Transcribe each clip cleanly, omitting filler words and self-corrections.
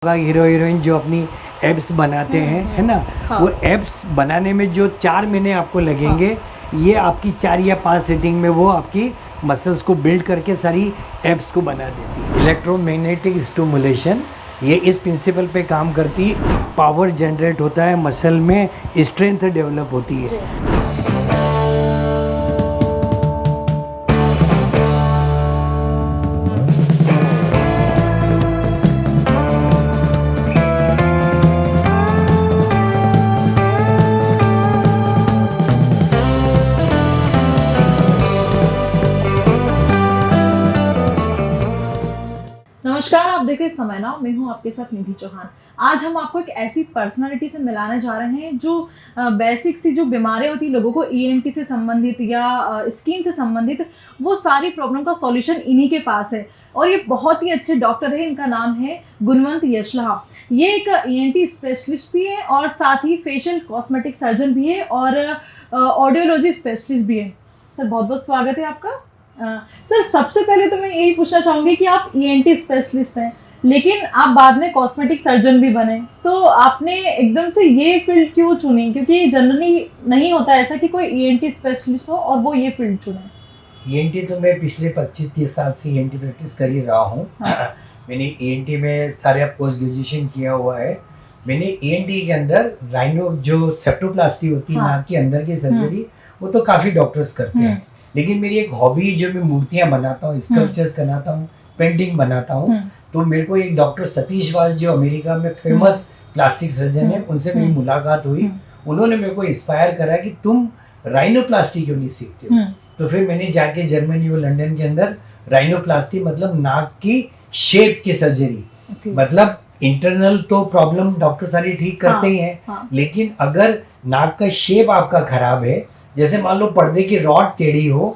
Hero heroine जो अपनी abs बनाते हैं, है ना। हाँ। वो एब्स बनाने में जो 4 महीने आपको लगेंगे, ये आपकी 4 या 5 सीटिंग में वो आपकी मसल्स को बिल्ड करके सारी एब्स को बना देती है। इलेक्ट्रोमैग्नेटिक स्टिमुलेशन ये इस प्रिंसिपल पे काम करती है। पावर जनरेट होता है, मसल में स्ट्रेंथ डेवलप होती है। नमस्कार, आप देख रहे हैं समय नाउ। मैं हूं आपके साथ निधि चौहान। आज हम आपको एक ऐसी पर्सनालिटी से मिलाने जा रहे हैं जो बेसिक सी जो बीमारियां होती है लोगों को, ईएनटी से संबंधित या स्किन से संबंधित, वो सारी प्रॉब्लम का सॉल्यूशन इन्हीं के पास है। और ये बहुत ही अच्छे डॉक्टर है। इनका नाम है गुणवंत यशलाहा। ये एक ईएनटी स्पेशलिस्ट भी है और साथ ही फेशियल कॉस्मेटिक सर्जन भी है और ऑडियोलॉजी स्पेशलिस्ट भी है। सर, बहुत बहुत स्वागत है आपका। सर, सबसे पहले तो मैं यही पूछना चाहूँगी कि आप ईएनटी स्पेशलिस्ट हैं, लेकिन आप बाद में कॉस्मेटिक सर्जन भी बने, तो आपने एकदम से ये फील्ड क्यों चुनी? क्योंकि जनरली नहीं होता ऐसा कि कोई ईएनटी स्पेशलिस्ट हो और वो ये फील्ड चुने। ईएनटी तो मैं पिछले 25-30 साल से ईएनटी प्रैक्टिस कर ही रहा हूँ। हाँ। मैंने ईएनटी में सारे पोस्ट ग्रेजुएशन किया हुआ है। मैंने ईएनटी के अंदर राइनो जो सेप्टोप्लास्टी होती है, हाँ। नाक के अंदर की सर्जरी, वो तो काफ़ी डॉक्टर्स करते हैं। लेकिन मेरी एक हॉबी जो मैं मूर्तियाँ बनाता हूँ, स्कल्पचर्स बनाता हूँ, पेंटिंग बनाता हूँ। तो मेरे को एक डॉक्टर सतीश वास जो अमेरिका में फेमस प्लास्टिक सर्जन है, उनसे मेरी मुलाकात हुई। उन्होंने मेरे को इंस्पायर करा कि तुम राइनोप्लास्टी क्यों नहीं सीखते हो। तो फिर मैंने जाके जर्मनी और लंदन के अंदर राइनोप्लास्टी मतलब नाक की शेप की सर्जरी, मतलब इंटरनल तो प्रॉब्लम डॉक्टर सारी ठीक करते ही हैं, लेकिन अगर नाक का शेप आपका खराब है, जैसे मान लो पर्दे की रॉड टेढ़ी हो,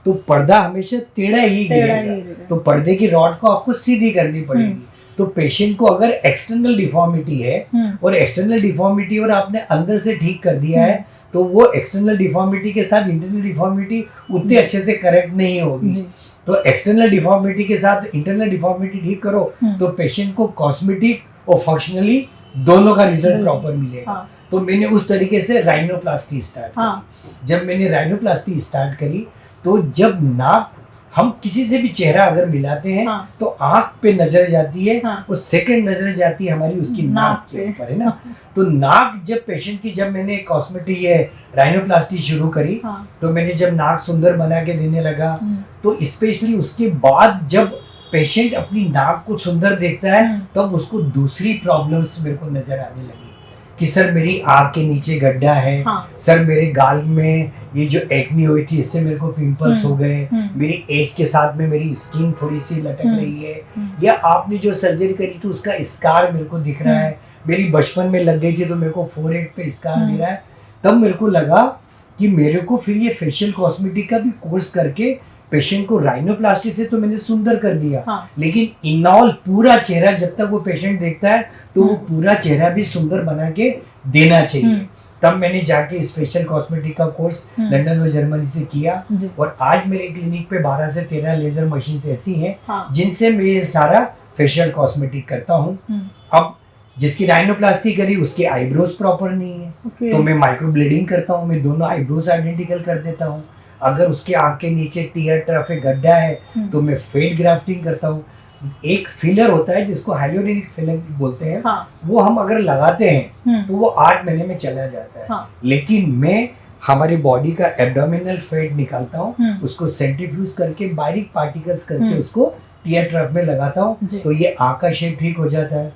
तो पर्दा हमेशा टेढ़ा ही गिरेगा। तो पर्दे की रॉड को आपको सीधी करनी पड़ेगी। तो पेशेंट को अगर एक्सटर्नल डिफॉर्मिटी है और एक्सटर्नल डिफॉर्मिटी और आपने अंदर से ठीक कर दिया है, तो वो एक्सटर्नल डिफॉर्मिटी के साथ इंटरनल डिफॉर्मिटी उतने अच्छे से करेक्ट नहीं होगी। तो एक्सटर्नल डिफॉर्मिटी के साथ इंटरनल डिफॉर्मिटी ठीक करो तो पेशेंट को कॉस्मेटिक और फंक्शनली दोनों का रिजल्ट प्रॉपर मिलेगा। तो मैंने उस तरीके से राइनोप्लास्टी स्टार्ट की। जब मैंने राइनोप्लास्टी स्टार्ट करी, तो जब नाक हम किसी से भी चेहरा अगर मिलाते हैं, तो आंख पे नजर जाती है और सेकंड नजर जाती है हमारी उसकी नाक के ऊपर, है ना। तो नाक जब पेशेंट की, जब मैंने कॉस्मेटिक ये राइनोप्लास्टी शुरू करी, तो मैंने जब नाक सुंदर बना के देने लगा, तो स्पेशली उसके बाद जब पेशेंट अपनी नाक को सुंदर देखता है, तब उसको दूसरी प्रॉब्लम्स मेरे को नजर आने लगी कि सर मेरी आँख के नीचे गड्ढा है, सर मेरे गाल में ये जो एक्ने हुई थी इससे मेरे को पिंपल्स हो गए, मेरी एज के साथ में मेरी स्किन थोड़ी सी लटक रही है, या आपने जो सर्जरी करी थी उसका स्कार मेरे को दिख रहा है, मेरी बचपन में लग गई थी तो मेरे को फोरहेड पे स्कार मिल रहा है। तब मेरे को लगा कि मेरे को फिर ये फेशियल कॉस्मेटिक का भी कोर्स करके पेशेंट को राइनोप्लास्टी से तो मैंने सुंदर कर दिया, लेकिन इन ऑल पूरा चेहरा जब तक वो पेशेंट देखता है तो वो पूरा चेहरा भी सुंदर बना के देना चाहिए। तब मैंने जाके स्पेशल कॉस्मेटिक का कोर्स लंदन और जर्मनी से किया, और आज मेरे क्लिनिक पे 12 से 13 लेजर मशीन ऐसी हैं जिनसे मैं ये सारा फेशियल कॉस्मेटिक करता हूँ। अब जिसकी राइनोप्लास्टी करी उसके आईब्रोज प्रॉपर नहीं है, तो मैं माइक्रो ब्लीडिंग करता हूँ, मैं दोनों आईब्रोज आइडेंटिकल कर देता हूँ। अगर उसके आँख के नीचे टीयर ट्रफ गड्ढा है तो मैं फेड ग्राफ्टिंग करता हूँ। एक फिलर होता है जिसको हाइलोरिनिक फिलर बोलते हैं, वो हम अगर लगाते हैं तो वो 8 महीने में चला जाता है। लेकिन मैं हमारी बॉडी का एब्डोमिनल फैट निकालता हूँ, उसको सेंट्रीफ्यूज करके बारीक पार्टिकल्स करके उसको टीयर ट्रफ में लगाता हूँ, तो ये आँख का शेप ठीक हो जाता है।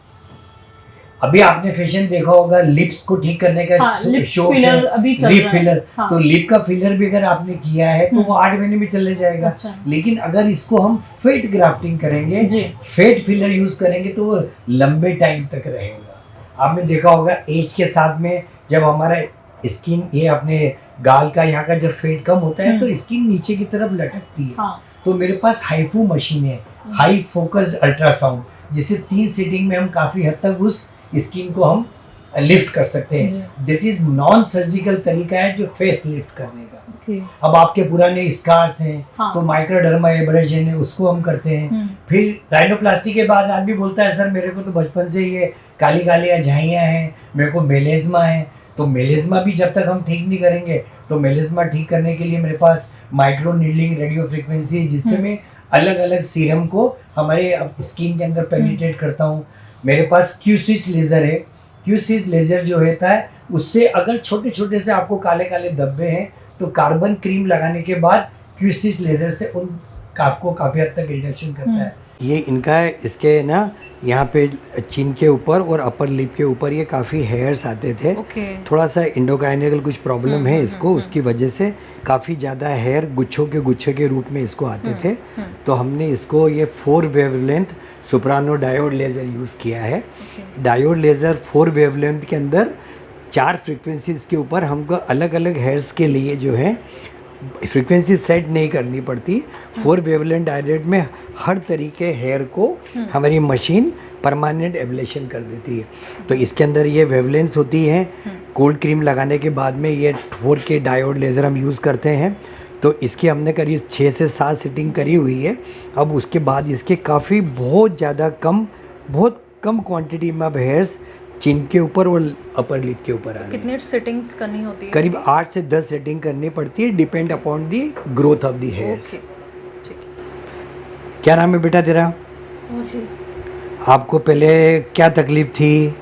अभी आपने फैशन देखा होगा लिप्स को ठीक करने का, शो लिप फिलर, तो लिप का फिलर भी अगर आपने किया है तो वो 8 महीने में चले जाएगा। लेकिन अगर इसको हम फेट ग्राफ्टिंग करेंगे, फेट फिलर यूज करेंगे, तो वो लंबे टाइम तक रहेगा। आपने देखा होगा एज के साथ में जब हमारा स्किन, ये अपने गाल का यहाँ का जब फेट कम होता है तो स्किन नीचे की तरफ लटकती है। तो मेरे पास हाईफू मशीन है, हाई फोकस्ड अल्ट्रासाउंड, जिससे 3 सीटिंग में हम काफी हद तक उस स्किन को हम लिफ्ट कर सकते हैं। दैट इज नॉन सर्जिकल तरीका है जो फेस लिफ्ट करने का। अब आपके पुराने स्कार्स हैं तो माइक्रोडर्मा एब्रेजन है, उसको हम करते हैं। फिर राइनोप्लास्टी के बाद आदमी बोलता है सर मेरे को तो बचपन से ये काली काली झाइयाँ हैं, मेरे को मेलेज्मा है। तो मेलेज्मा भी जब तक हम ठीक नहीं करेंगे तो मेलेज्मा ठीक करने के लिए मेरे पास माइक्रो नीडलिंग रेडियो फ्रिक्वेंसी है, जिससे मैं अलग अलग सीरम को हमारे स्किन के अंदर पेनिट्रेट करता हूँ। मेरे पास क्यूसिस लेज़र है। क्यूसिस लेज़र जो होता है उससे अगर छोटे छोटे से आपको काले काले धब्बे हैं तो कार्बन क्रीम लगाने के बाद क्यूसिस लेज़र से उन काफ को काफ़ी हद तक रिडक्शन करता है। ये इनका है, इसके ना यहाँ पे चिन के ऊपर और अपर लिप के ऊपर ये काफ़ी हेयर्स आते थे। थोड़ा सा इंडोकाइनेकल कुछ प्रॉब्लम है इसको, उसकी वजह से काफ़ी ज़्यादा हेयर गुच्छों के गुच्छे के रूप में इसको आते थे। तो हमने इसको ये 4 wavelength soprano diode laser use किया है। डायोड लेज़र 4 वेवलेंथ के अंदर 4 फ्रिक्वेंसीज़ के ऊपर हमको अलग अलग हेयर्स के लिए जो है फ्रीक्वेंसी सेट नहीं करनी पड़ती। 4 वेवलेंथ डायोड में हर तरीके हेयर को हमारी मशीन परमानेंट एब्लेशन कर देती है। तो इसके अंदर ये वेवलेंथ होती है। कोल्ड क्रीम लगाने के बाद में ये 4K डायोड लेज़र हम यूज़ करते हैं। तो इसकी हमने करीब 6 से 7 सीटिंग करी हुई है। अब उसके बाद इसके काफ़ी बहुत कम क्वांटिटी में अब हेयर्स चिन के ऊपर और अपर लिप के ऊपर आ रहे हैं। कितनी सेटिंग्स करनी होती है? करीब 8 से 10 सेटिंग करनी पड़ती है, depend upon the growth of the hairs. क्या नाम है बेटा तेरा? आपको पहले क्या तकलीफ थी?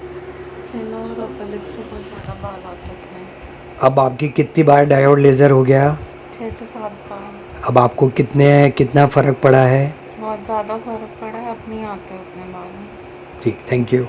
अब आपकी कितनी बार डायोड लेज़र हो गया? 6 से 7 बार। अब आपको कितना फ़र्क पड़ा है? बहुत ज़्यादा फ़र्क पड़ा है, अब नहीं आते उतने बार। ठीक, थैंक यू।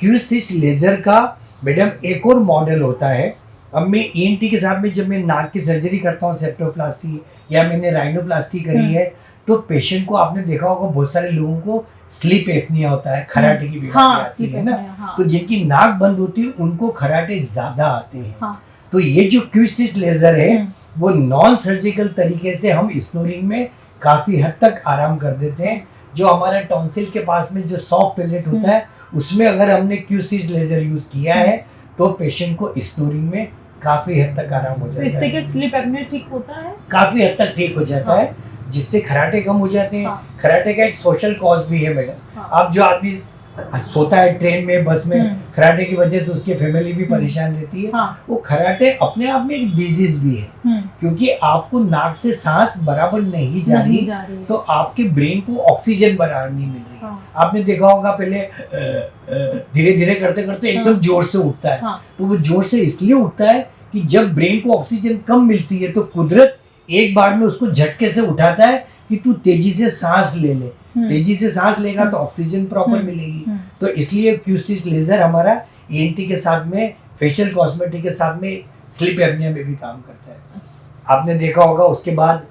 क्यूसिस लेज़र का मैडम एक और मॉडल होता है। अब मैं ENT के साथ में जब मैं नाक की सर्जरी करता हूँ, सेप्टोप्लास्टी या मैंने राइनोप्लास्टी करी है, तो पेशेंट को आपने देखा होगा बहुत सारे लोगों को स्लीप एपनिया होता है, खराटे की बीमारी आती है ना। तो जिनकी नाक बंद होती है उनको खराटे ज़्यादा आते हैं। तो ये जो क्यूसिस लेज़र है वो नॉन सर्जिकल तरीके से हम स्नोरिंग में काफ़ी हद तक आराम कर देते हैं। जो हमारा टॉन्सिल के पास में जो सॉफ्ट पैलेट होता है उसमें अगर हमने क्यूसिस लेज़र यूज़ किया है तो पेशेंट को स्नोरिंग में काफ़ी हद तक आराम हो जाता है। तो इससे क्या स्लीप एपनिया ठीक होता है? काफ़ी हद तक ठीक हो जाता है, जिससे खराटे कम हो जाते हैं। खराटे का एक सोशल कॉज भी है मैडम। अब जो आदमी सोता है ट्रेन में, बस में, खराटे की वजह से उसकी फैमिली भी परेशान रहती है। वो खराटे अपने आप में एक डिजीज भी है, क्योंकि आपको नाक से सांस बराबर नहीं जा रही तो आपके ब्रेन को ऑक्सीजन बराबर नहीं मिल रही। आपने देखा होगा पहले धीरे धीरे करते करते एकदम जोर से उठता है। तो वो जोर से इसलिए उठता है कि जब ब्रेन को ऑक्सीजन कम मिलती है तो कुदरत एक बार में उसको झटके से उठाता है कि तू तेजी से सांस ले ले। तेजी से सांस लेगा तो ऑक्सीजन प्रॉपर मिलेगी। तो इसलिए क्यूसिस लेज़र हमारा ENT के साथ में, फेशियल कॉस्मेटिक के साथ में स्लीप एपनिया में भी काम करता है। आपने देखा होगा उसके बाद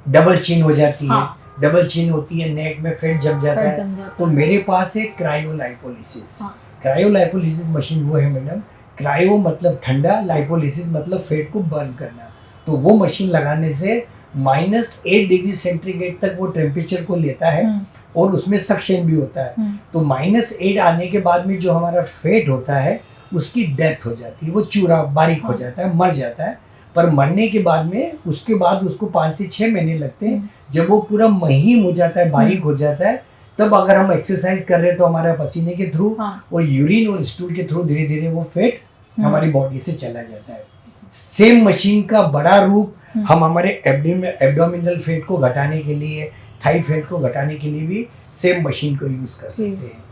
डबल चिन हो जाती है। डबल चिन होती है, नेक में फैट जम जाता है। तो मेरे पास है क्रायोलाइपोलिसिस। क्रायोलाइपोलिसिस मशीन वो है मैडम, क्रायो मतलब ठंडा, लाइपोलिसिस मतलब फैट को बर्न करना। तो वो मशीन लगाने से -8 डिग्री सेंटीग्रेड तक वो टेम्परेचर को लेता है और उसमें सक्शन भी होता है। तो -8 आने के बाद में जो हमारा फैट होता है उसकी डेथ हो जाती है, वो चूरा बारीक हो जाता है, मर जाता है। पर मरने के बाद में उसके बाद उसको 5 से 6 महीने लगते हैं। जब वो पूरा महीन हो जाता है, बारीक हो जाता है, तब अगर हम एक्सरसाइज कर रहे हैं तो हमारे पसीने के थ्रू और यूरिन और स्टूल के थ्रू धीरे धीरे वो फैट हमारी बॉडी से चला जाता है। सेम मशीन का बड़ा रूप हम हमारे एब्डोमिनल फैट को घटाने के लिए, थाई फैट को घटाने के लिए भी सेम मशीन को यूज कर सकते हैं।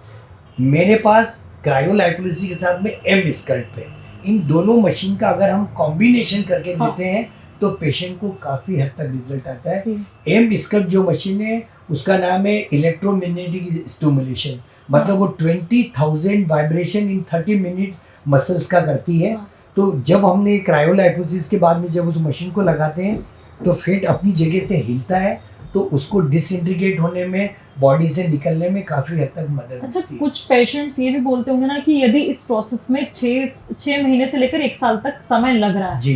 मेरे पास क्रायोलाइपोलिसिस के साथ में एम स्कल्प है। इन दोनों मशीन का अगर हम कॉम्बिनेशन करके देते हैं तो पेशेंट को काफ़ी हद तक रिजल्ट आता है। एम स्कल्प जो मशीन है उसका नाम है इलेक्ट्रोमैग्नेटिक स्टिमुलेशन, मतलब वो 20,000 वाइब्रेशन इन 30 मिनट मसल्स का करती है। तो जब हमने क्रायोलाइपोलिसिस के बाद में जब उस मशीन को लगाते हैं तो फैट अपनी जगह से हिलता है, तो उसको डिसइंटीग्रेट होने में, बॉडी से निकलने में काफ़ी हद तक मदद अच्छा, होती है। कुछ पेशेंट्स ये भी बोलते होंगे ना कि यदि इस प्रोसेस में 6 महीने से लेकर 1 साल तक समय लग रहा है जी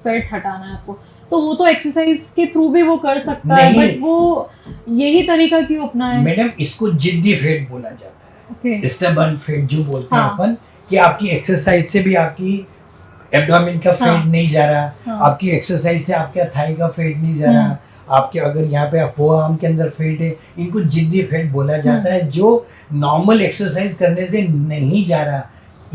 फैट हटाना है आपको, तो वो तो एक्सरसाइज के थ्रू भी वो कर सकता है, बट वो यही तरीका क्यों अपनाए? मैडम इसको जिद्दी फैट बोला जाता है, स्टबर्न फैट जो बोलते हैं अपन, कि आपकी एक्सरसाइज से भी आपकी एब्डोमेन का हाँ। फैट नहीं जा रहा, हाँ। आपकी एक्सरसाइज से आपका थाई का फैट नहीं जा रहा, आपके अगर यहाँ पे फोर आर्म के अंदर फैट है, इनको जिद्दी फैट बोला जाता है, जो नॉर्मल एक्सरसाइज करने से नहीं जा रहा।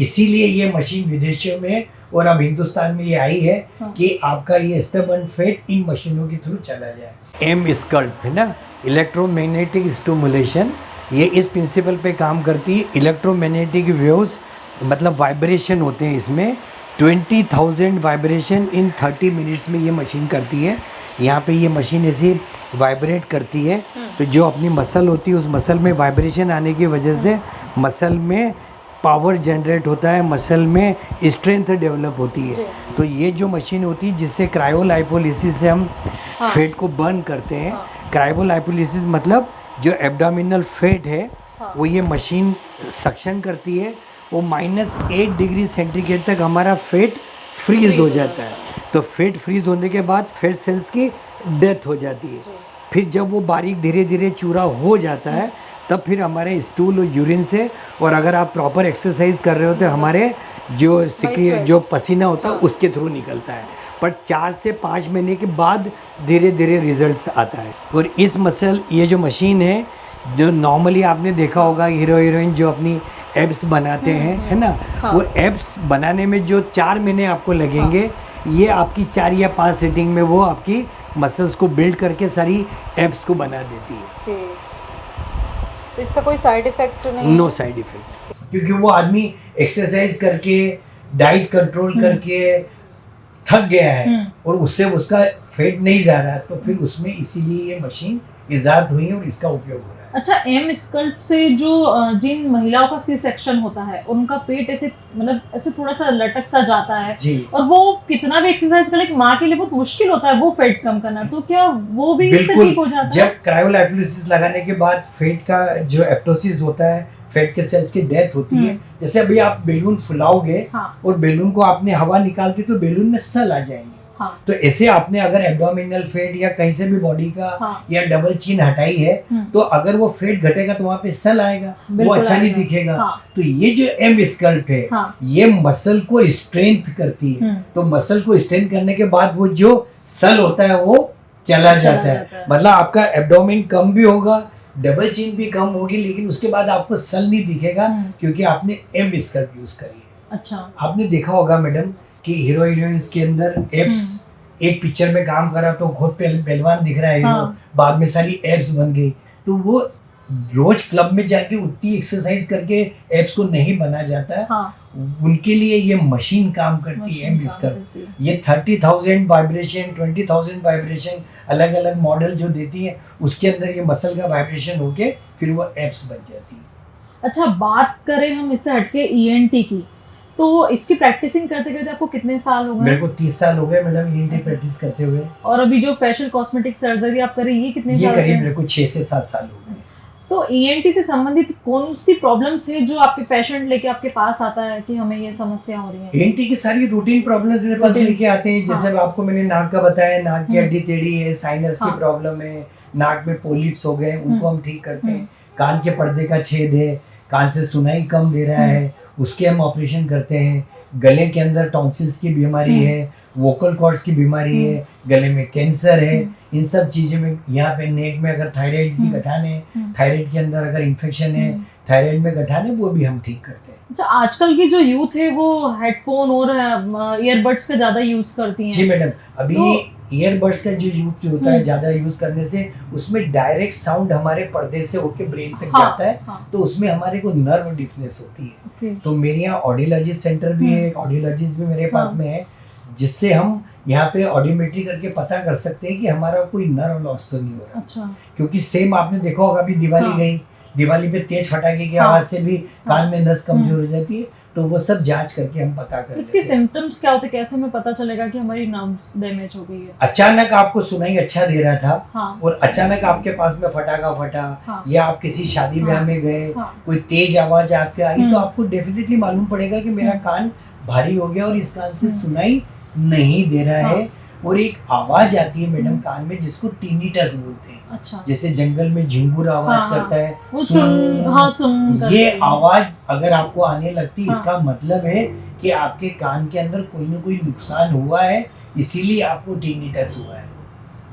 इसीलिए ये मशीन विदेशों में और अब हिंदुस्तान में ये आई है हाँ। कि आपका ये स्टबर्न फैट इन मशीनों के थ्रू चला जाए। एम स्कल्प है ना, इलेक्ट्रोमैग्नेटिक स्टिमुलेशन, ये इस प्रिंसिपल पे काम करती है। इलेक्ट्रोमैग्नेटिक वेव्स मतलब वाइब्रेशन होते हैं इसमें, 20,000 वाइब्रेशन इन 30 मिनट्स में ये मशीन करती है। यहाँ पे ये मशीन ऐसी वाइब्रेट करती है, तो जो अपनी मसल होती है उस मसल में वाइब्रेशन आने की वजह से मसल में पावर जनरेट होता है, मसल में स्ट्रेंथ डेवलप होती है। तो ये जो मशीन होती है जिससे क्रायोलाइपोलिसिस से हम फैट को बर्न करते हैं। क्रायोलाइपोलिसिस मतलब जो एब्डोमिनल फैट है वो ये मशीन सक्शन करती है, वो -8 डिग्री सेंटीग्रेड तक हमारा फैट फ्रीज हो जाता है। तो फैट फ्रीज होने के बाद फैट सेल्स की डेथ हो जाती है। फिर जब वो बारीक धीरे धीरे चूरा हो जाता है तब फिर हमारे स्टूल और यूरिन से, और अगर आप प्रॉपर एक्सरसाइज कर रहे हो तो हमारे जो पसीना होता है उसके थ्रू निकलता है। पर 4 से 5 महीने के बाद धीरे धीरे रिजल्ट्स आता है। और इस ये जो मशीन है, जो नॉर्मली आपने देखा होगा हीरो हीरोइन जो अपनी एब्स बनाते हैं, है ना, वो एब्स बनाने में जो 4 महीने आपको लगेंगे, ये आपकी 4 या 5 सीटिंग में वो आपकी मसल्स को बिल्ड करके सारी एब्स को बना देती है। तो इसका कोई साइड इफेक्ट नहीं? नो साइड इफेक्ट, क्योंकि वो आदमी एक्सरसाइज करके डाइट कंट्रोल करके थक गया है और उससे उसका फैट नहीं जा रहा, तो फिर उसमें इसीलिए ये मशीन इजाद हुई है और इसका उपयोग हो रहा है। अच्छा, एम स्कल्प से जो जिन महिलाओं का सी सेक्शन होता है उनका पेट ऐसे मतलब ऐसे थोड़ा सा लटक सा जाता है जी, और वो कितना भी एक्सरसाइज करे, एक माँ के लिए बहुत मुश्किल होता है वो फैट कम करना, तो क्या वो भी इससे बिल्कुल ठीक हो जाता है? जब क्रायोलाइपोलिसिस लगाने के बाद फैट का जो एप्टोसिस होता है, फैट के सेल्स की डेथ होती है। जैसे अभी आप बैलून फुलाओगे और बैलून को आपने हवा निकालती तो बैलून में सेल आ जाएंगे। तो ऐसे आपने अगर एब्डोमिनल फैट या कहीं से भी बॉडी का या डबल चीन हटाई है, तो अगर वो फैट घटेगा तो वहाँ पे सेल आएगा, वो अच्छा नहीं दिखेगा। तो ये जो एम स्कल्प है, ये मसल को स्ट्रेंथ करती है। तो मसल को स्ट्रेंथ करने के बाद वो जो सेल होता है वो चला जाता है। मतलब आपका एब्डोमिन कम भी होगा, डबल चीन भी कम होगी, लेकिन उसके बाद आपको सल नहीं दिखेगा क्योंकि आपने एम स्कल्प यूज करी है। अच्छा, आपने आपने देखा होगा मैडम कि हीरो हीरोइंस के अंदर एब्स, एक पिक्चर में काम करा तो खुद पहलवान दिख रहा है हीरो, बाद में सारी एब्स बन गई। तो वो रोज क्लब में जाके उतनी एक्सरसाइज करके एब्स को नहीं बना जाता है। उनके लिए ये मशीन काम करती है एम स्कल्प। ये 30,000 वाइब्रेशन, 20,000 वाइब्रेशन अलग अलग मॉडल जो देती है, उसके अंदर ये मसल का वाइब्रेशन होके फिर वो एब्स बन जाती है। अच्छा, बात करें हम इससे हटके ईएनटी की, तो इसकी प्रैक्टिसिंग करते करते आपको कितने साल हो गए? मेरे को 30 साल हो गए मैडम ईएनटी प्रैक्टिस करते हुए। और अभी जो फेशियल कॉस्मेटिक सर्जरी आप कर रही है, ये कितने साल से? ये करीब मेरे को 6 से 7 साल हो गए। तो ईएनटी से संबंधित कौन सी प्रॉब्लम्स है जो आपके पेशेंट लेके आपके पास आता है कि हमें ये समस्या हो रही है? ईएनटी की सारी रूटीन प्रॉब्लम्स मेरे पास लेके आते हैं। जैसे आपको मैंने नाक का बताया, नाक की हड्डी टेढ़ी है, साइनस की प्रॉब्लम है, नाक में पोलिप्स हो गए, उनको हम ठीक करते हैं। कान के पर्दे का छेद है, कान से सुनाई कम दे रहा है, उसके हम ऑपरेशन करते हैं। गले के अंदर टॉन्सिल्स की बीमारी है, वोकल कॉर्ड्स की बीमारी है, गले में कैंसर है, इन सब चीज़ों में। यहाँ पे नेक में अगर थायराइड की गठान है, थायराइड के अंदर अगर इन्फेक्शन है, थायराइड में गठान है, वो भी हम ठीक करते हैं। अच्छा, आजकल की जो यूथ है वो हेडफोन और ईयरबड्स का ज़्यादा यूज़ करती है। जी मैडम, अभी ईयरबड्स का जो यूज होता है ज़्यादा यूज करने से उसमें डायरेक्ट साउंड हमारे पर्दे से होके ब्रेन तक जाता है, तो उसमें हमारे को नर्व डिफनेस होती है। तो मेरे यहाँ ऑडियोलॉजिस्ट सेंटर भी है, ऑडियोलॉजिस्ट भी मेरे पास में है, जिससे हम यहाँ पे ऑडियोमेट्री करके पता कर सकते हैं कि हमारा कोई नर्व लॉस तो नहीं हो रहा। अच्छा, क्योंकि सेम आपने देखा होगा अभी दिवाली गई, दिवाली पे तेज फटाके की आवाज से भी कान में नस कमजोर हो जाती है। तो वो सब जांच करके हम पता कर इसके सिम्टम्स क्या होते हैं, कैसे हमें पता चलेगा कि हमारी नर्व्स डैमेज हो गई है? अचानक आपको सुनाई अच्छा दे रहा था और अचानक आपके पास में फटाका फटा, या आप किसी शादी ब्याह में गए, कोई तेज आवाज आपके आई, तो आपको डेफिनेटली मालूम पड़ेगा कि मेरा कान भारी हो गया और इस कान से सुनाई नहीं दे रहा है। और एक आवाज आती है मैडम कान में जिसको टिनिटस बोलते हैं। अच्छा, जैसे जंगल में झिंगुर आवाज हाँ, करता है, वो सुन, हाँ सुन करते ये हैं। आवाज अगर आपको आने लगती हाँ। इसका मतलब है कि आपके कान के अंदर कोई ना कोई नुकसान हुआ है, इसीलिए आपको टिनिटस हुआ है।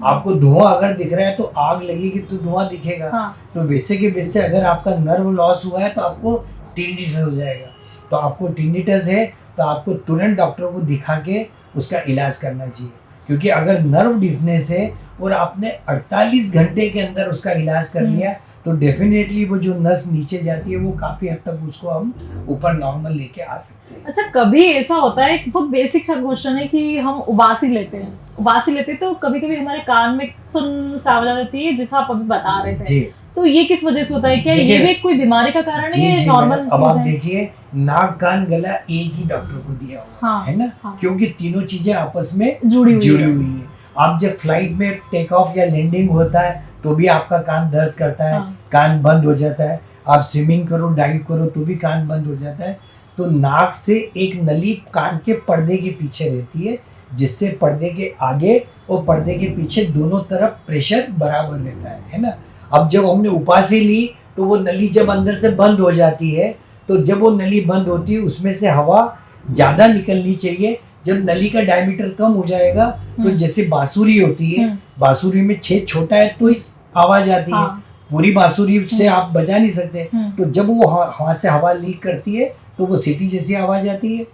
आपको धुआं अगर दिख रहा है तो आग लगेगी तो धुआं दिखेगा। हाँ, तो वैसे के वैसे अगर आपका नर्व लॉस हुआ है तो आपको टिनिटस हो जाएगा। तो आपको टिनिटस है तो आपको तुरंत डॉक्टर को दिखा के उसका इलाज करना चाहिए, क्योंकि अगर नर्व डिफनेस है और आपने 48 घंटे के अंदर उसका इलाज कर लिया तो डेफिनेटली वो जो नस नीचे जाती है वो काफी हद तक उसको हम ऊपर नॉर्मल लेके आ सकते हैं। अच्छा, कभी ऐसा होता है, एक बहुत बेसिक सा क्वेश्चन है कि हम उबासी लेते हैं तो कभी कभी हमारे कान में सुन सा आवाज आ जाती है, जिसे आप अभी बता रहे थे। जी तो ये किस वजह से होता है? क्या ये देखिए- भी कोई बीमारी का कारण है जी या जी नॉर्मल मैडम, अब आप चीज है? देखिए नाक कान गला एक ही डॉक्टर को दिया हुआ हाँ, है ना, हाँ। क्योंकि तीनों चीजें आपस में जुड़ी हुई जुड़ी है। हुई है। आप जब फ्लाइट में टेक ऑफ या लैंडिंग होता है तो भी आपका कान दर्द करता है, हाँ। कान बंद हो जाता है। आप स्विमिंग करो, डाइव करो तो भी कान बंद हो जाता है। तो नाक से एक नली कान के पर्दे के पीछे रहती है, जिससे पर्दे के आगे और पर्दे के पीछे दोनों तरफ प्रेशर बराबर रहता है ना। अब जब हमने उपासी ली तो वो नली जब अंदर से बंद हो जाती है, तो जब वो नली बंद होती है उसमें से हवा ज्यादा निकलनी चाहिए। जब नली का डायमीटर कम हो जाएगा तो जैसे बांसुरी होती है, बांसुरी में छेद छोटा है तो इस आवाज आती है, हाँ। पूरी बांसुरी से आप बजा नहीं सकते। तो जब वो वहां से हवा लीक करती है तो वो सीटी जैसी आवाज आती है।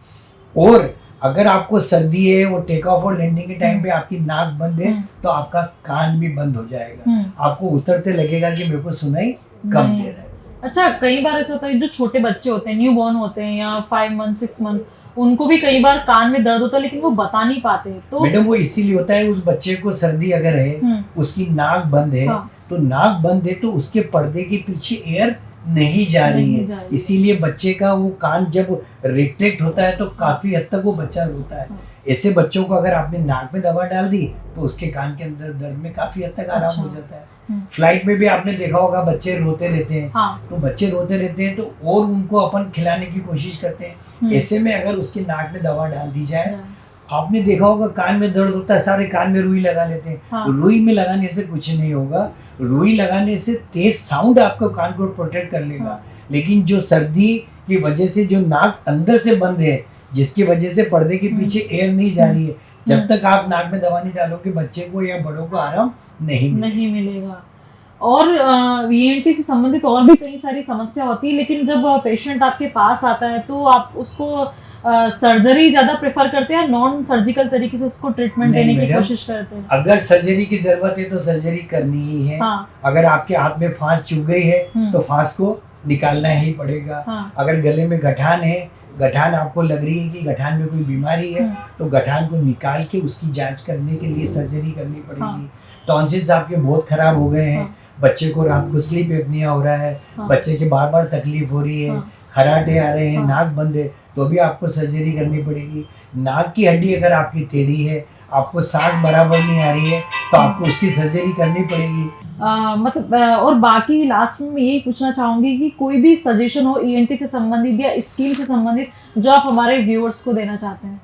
और अगर आपको सर्दी है और टेक ऑफ और लैंडिंग के टाइम पे आपकी नाक बंद है तो आपका कान भी बंद हो जाएगा। आपको उतरते लगेगा कि मेरे को सुनाई कम नहीं। दे रहा है। अच्छा, कई बार ऐसा होता है जो छोटे बच्चे होते हैं, न्यू बॉर्न होते हैं या 5 मंथ 6 मंथ, उनको भी कई बार कान में दर्द होता है लेकिन वो बता नहीं पाते। तो मैडम वो इसीलिए होता है, उस बच्चे को सर्दी अगर है, उसकी नाक बंद है, हाँ। तो नाक बंद है तो उसके पर्दे के पीछे एयर नहीं जा रही नहीं है, जा रही है। इसीलिए बच्चे का वो कान जब रिट्रैक्ट होता है तो काफी हद तक वो बच्चा रोता है। हाँ। ऐसे बच्चों को अगर आपने नाक में दवा डाल दी तो उसके कान के अंदर दर्द में काफी हद तक आराम अच्छा। हो जाता है। फ्लाइट में भी आपने देखा होगा बच्चे रोते रहते हैं। हाँ। तो बच्चे रोते रहते हैं तो और उनको अपन खिलाने की कोशिश करते हैं। ऐसे में अगर उसके नाक में दवा डाल दी जाए, आपने देखा होगा कान में दर्द होता है सारे कान में रुई लगा लेते हैं। हाँ। रुई में लगाने से कुछ नहीं होगा, रुई लगाने से तेज साउंड आपको कान को प्रोटेक्ट कर लेगा। हाँ। लेकिन जो सर्दी की वजह से जो नाक अंदर से बंद है, जिसकी वजह से पर्दे के पीछे एयर नहीं जा रही है, जब तक आप नाक में दवा नहीं डालोगे बच्चे को या बड़ों को आराम नहीं मिलेगा। और ईएनटी से संबंधित और भी कई सारी समस्या होती है, लेकिन जब पेशेंट आपके पास आता है तो आप उसको सर्जरी ज्यादा प्रेफर करते हैं या नॉन सर्जिकल तरीके से उसको ट्रीटमेंट नहीं देने की मैडम, कोशिश करते हैं? अगर सर्जरी की जरूरत है तो सर्जरी करनी ही है। हाँ। अगर आपके हाथ में फांस चुभ गई है तो फांस को निकालना ही पड़ेगा। हाँ। अगर गले में गठान है, गठान आपको लग रही है कि गठान में कोई बीमारी है, तो गठान को निकाल के उसकी जांच करने के लिए सर्जरी करनी पड़ेगी। हाँ। टॉन्सिल्स आपके बहुत खराब हो गए हैं, हाँ। बच्चे को रात को स्लीप एपनिया हो रहा है, हाँ। बच्चे के बार बार तकलीफ हो रही है, हाँ। खराटे आ रहे हैं, हाँ। नाक बंद है, तो भी आपको सर्जरी करनी पड़ेगी। नाक की हड्डी अगर आपकी टेढ़ी है, आपको सांस बराबर नहीं आ रही है, तो आपको उसकी सर्जरी करनी पड़ेगी। मतलब और बाकी लास्ट में मैं यही पूछना चाहूंगी कि कोई भी सजेशन हो ईएनटी से संबंधित या स्किन से संबंधित जो आप हमारे व्यूअर्स को देना चाहते हैं?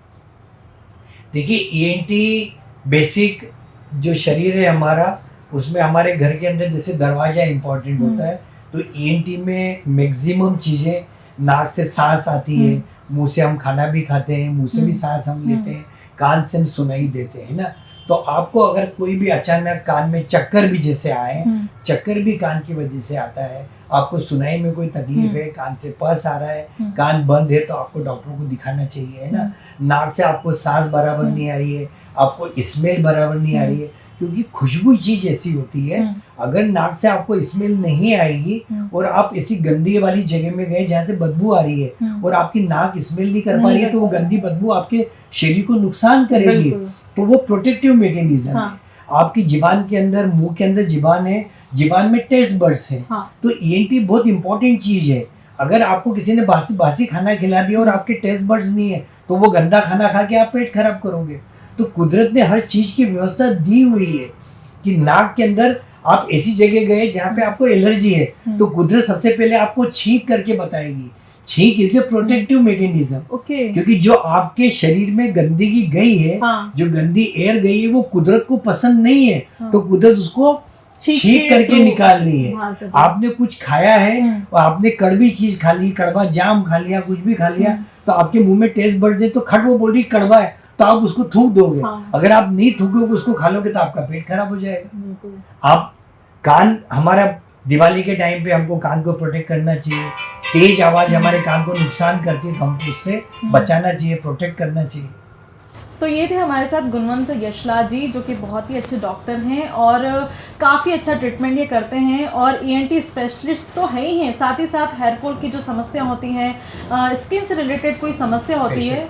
देखिए ईएनटी बेसिक जो शरीर है हमारा, उसमें हमारे घर के अंदर जैसे दरवाजा इम्पोर्टेंट होता है, तो ईएनटी में मैक्सिमम चीज़ें, नाक से सांस आती है, मुंह से हम खाना भी खाते हैं, मुंह से भी सांस हम लेते हैं, कान से हम सुनाई देते हैं ना। तो आपको अगर कोई भी अचानक कान में चक्कर भी जैसे आए, चक्कर भी कान की वजह से आता है, आपको सुनाई में कोई तकलीफ है, कान से पस आ रहा है, कान बंद है, तो आपको डॉक्टर को दिखाना चाहिए, है ना। नाक से आपको सांस बराबर नहीं आ रही है, आपको स्मेल बराबर नहीं आ रही है, क्योंकि खुशबू चीज ऐसी होती है, अगर नाक से आपको स्मेल नहीं आएगी और आप ऐसी गंदी वाली जगह में गए जहाँ से बदबू आ रही है और आपकी नाक स्मेल नहीं कर पा रही है, तो वो गंदी बदबू आपके शरीर को नुकसान करेगी। तो वो प्रोटेक्टिव मैकेनिज्म है। आपकी जीभान के अंदर, मुंह के अंदर जीभान है, जीभान में टेस्ट बड्स है। तो ईएनटी बहुत इंपॉर्टेंट चीज है। अगर आपको किसी ने बासी खाना खिला दिया और आपके टेस्ट बड्स नहीं है, तो वो गंदा खाना खा के आप पेट खराब करोगे। तो कुदरत ने हर चीज की व्यवस्था दी हुई है कि नाक के अंदर आप ऐसी जगह गए जहाँ पे आपको एलर्जी है, तो कुदरत सबसे पहले आपको छींक करके बताएगी छींक is a protective mechanism, okay. क्योंकि जो आपके शरीर में गंदगी गई है, हाँ। जो गंदी एयर गई है, वो कुदरत को पसंद नहीं है, हाँ। तो कुदरत उसको छींक करके निकाल रही है। बाहर कर दी। आपने कुछ खाया है और आपने कड़वी चीज खा ली, कड़वा जाम खा लिया, कुछ भी खा लिया, तो आपके मुंह में टेस्ट बढ़ जाए, तो खट वो बोल रही कड़वा है, तो आप उसको थूक दोगे। हाँ। अगर आप नहीं थूकोगे, उसको खा लोगे, तो आपका पेट खराब हो जाएगा। बिल्कुल। आप कान, हमारा दिवाली के टाइम पे हमको कान को प्रोटेक्ट करना चाहिए, तेज आवाज हमारे कान को नुकसान करती है, तो हमको उससे बचाना चाहिए, प्रोटेक्ट करना चाहिए। तो ये थे हमारे साथ गुणवंत यशला जी, जो कि बहुत ही अच्छे डॉक्टर हैं और काफ़ी अच्छा ट्रीटमेंट ये करते हैं, और ईएनटी स्पेशलिस्ट तो है ही हैं, साथ ही साथ हेयर फॉल की जो समस्या होती है, स्किन से रिलेटेड कोई समस्या होती है,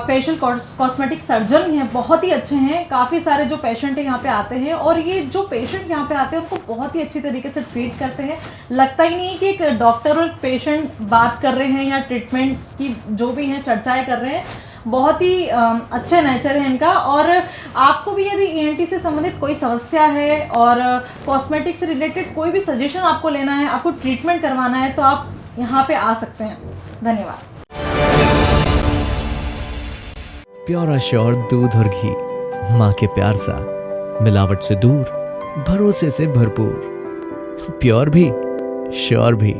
फेशियल कॉस्मेटिक सर्जन हैं, बहुत ही अच्छे हैं। काफ़ी सारे जो पेशेंट यहाँ पे आते हैं, और ये जो पेशेंट यहाँ पे आते हैं उनको बहुत ही अच्छी तरीके से ट्रीट करते हैं। लगता ही नहीं कि एक डॉक्टर और पेशेंट बात कर रहे हैं या ट्रीटमेंट की जो भी हैं चर्चाएं कर रहे हैं। बहुत ही अच्छा नेचर है इनका। और आपको भी यदि ईएनटी से संबंधित कोई समस्या है और कॉस्मेटिक से रिलेटेड कोई भी सजेशन आपको लेना है, आपको ट्रीटमेंट करवाना है, तो आप यहाँ पे आ सकते हैं। धन्यवाद। प्योर एश्योर दूध और घी, माँ के प्यार सा, मिलावट से दूर, भरोसे से भरपूर, प्योर भी श्योर भी।